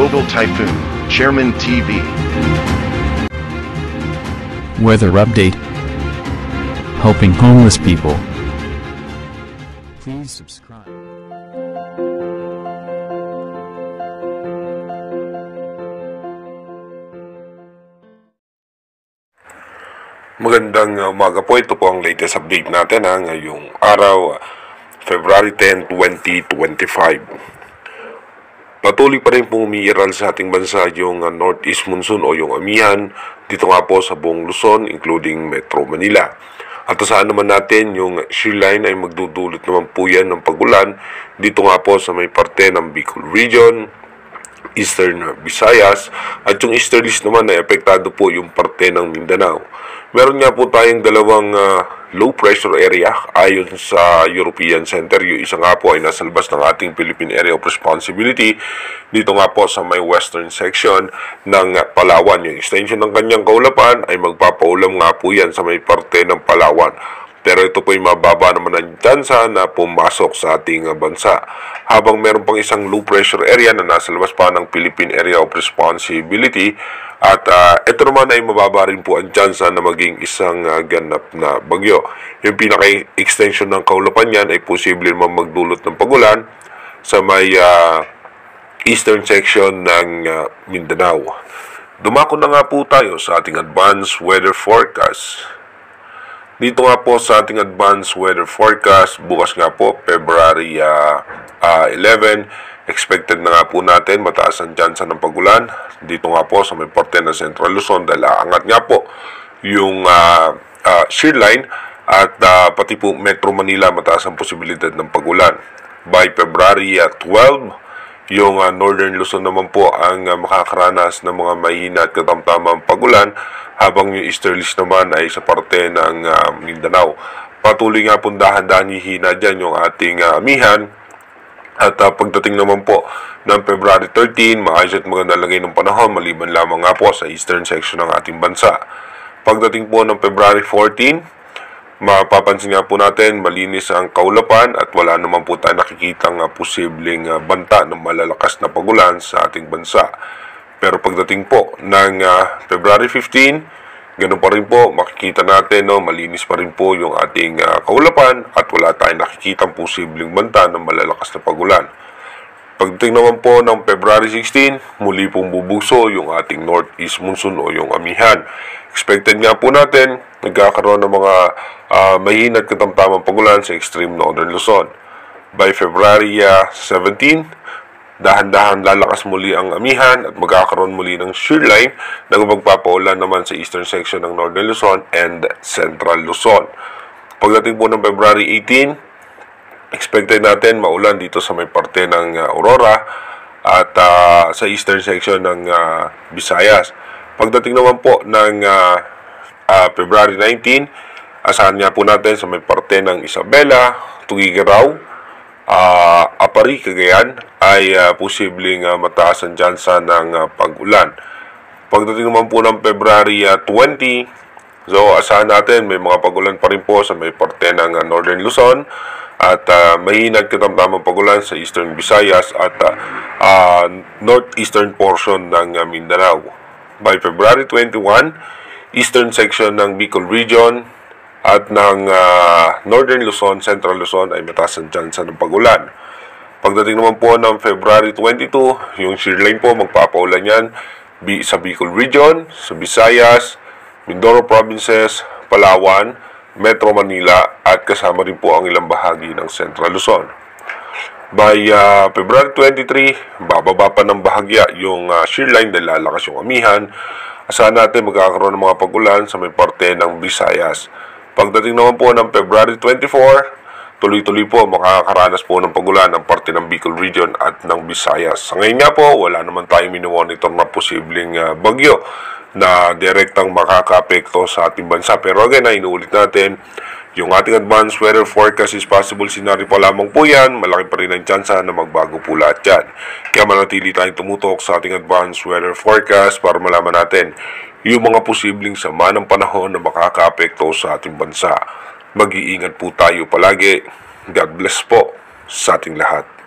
Global Typhoon, Chairman TV. Weather update. Helping homeless people. Please subscribe. Magandang umaga po. Ito po ang latest update natin ngayong araw, February 10, 2025. Patuloy pa rin pong umiiral sa ating bansa yung Northeast Monsoon o yung amihan dito nga po sa buong Luzon, including Metro Manila. At saan naman natin yung shear line ay magdudulot naman po yan ng pagulan dito nga po sa may parte ng Bicol Region, Eastern Visayas, at yung easterlies naman ay apektado po yung parte ng Mindanao. Meron nga po tayong dalawang low pressure area ayon sa European Center. Yung isa nga po ay nasa labas ng ating Philippine Area of Responsibility dito nga po sa may western section ng Palawan. Yung extension ng kanyang kaulapan ay magpapaulam nga po yan sa may parte ng Palawan. Pero ito po ay mababa naman ang tsansa na pumasok sa ating bansa. Habang meron pang isang low pressure area na nasa labas pa ng Philippine Area of Responsibility. At ito naman ay mababa rin po ang tsansa na maging isang ganap na bagyo. Yung pinaka-extension ng kaulapan yan ay posible naman magdulot ng pagulan sa may eastern section ng Mindanao. Dumako na nga po tayo sa ating advanced weather forecast. Dito nga po sa ating advanced weather forecast, bukas nga po, February 11, expected na nga po natin mataas ang tsansa ng pagulan. Dito nga po sa may parte ng Central Luzon dahil aangat nga po yung shear line at pati po Metro Manila mataas ang posibilidad ng pagulan. By February 12, yung Northern Luzon naman po ang makakaranas ng mga mahina at katamtamang pagulan, habang yung easterlies naman ay sa parte ng Mindanao. Patuloy nga po dahan-dahan hihina dyan yung ating amihan. At pagdating naman po ng February 13, maayos at maganda lagay ng panahon maliban lamang nga po sa eastern section ng ating bansa. Pagdating po ng February 14, mapapansin nga po natin malinis ang kaulapan at wala naman po tayo nakikitang posibleng banta ng malalakas na pagulan sa ating bansa. Pero pagdating po ng February 15, ganun pa rin po, makikita natin malinis pa rin po yung ating kaulapan at wala tayong nakikitang posibleng banta ng malalakas na pagulan. Pagdating naman po ng February 16, muli pong bubugso yung ating Northeast Monsoon o yung amihan. Expected nga po natin, nagkakaroon ng mga mahina at katamtamang pagulan sa extreme northern Luzon. By February 17, dahan-dahan lalakas muli ang amihan at magkakaroon muli ng shear line na magpapaulan naman sa eastern section ng Northern Luzon and Central Luzon. Pagdating po ng February 18, expected natin maulan dito sa may parte ng Aurora at sa eastern section ng Visayas. Pagdating naman po ng February 19, asahan nga po natin sa may parte ng Isabela, Tuguegarao, Apari, Cagayan ay posibleng mataas ang tsansa ng pag-ulan. Pagdating naman po ng February 20, so asahan natin may mga pag-ulan pa rin po sa may parte ng Northern Luzon at mahina at katamtamang pag-ulan sa Eastern Visayas at northeastern portion ng Mindanao. By February 21, eastern section ng Bicol Region at ng Northern Luzon, Central Luzon ay mataas ang tsansa ng pagulan. Pagdating naman po ng February 22, yung shear line po magpapaulan yan sa Bicol Region, sa Visayas, Mindoro Provinces, Palawan, Metro Manila at kasama rin po ang ilang bahagi ng Central Luzon. By February 23, bababa pa ng bahagya yung shear line dahil lalakas yung amihan. Asahan natin magkakaroon ng mga pagulan sa may parte ng Visayas. Pagdating naman po ng February 24, tuloy-tuloy po makakaranas po ng pagulan ang parte ng Bicol Region at ng Visayas. Sa ngayon nga po, wala naman tayong minomonitor na posibleng bagyo na direktang makaka-apekto sa ating bansa. Pero again, inuulit natin, yung ating advanced weather forecast is possible scenario pa lamang po yan. Malaki pa rin ang tsansa na magbago po lahat yan. Kaya manatili tayong tumutok sa ating advanced weather forecast para malaman natin yung mga posibleng sama ng panahon na makaka-apekto sa ating bansa. Mag-iingat po tayo palagi. God bless po sa ating lahat.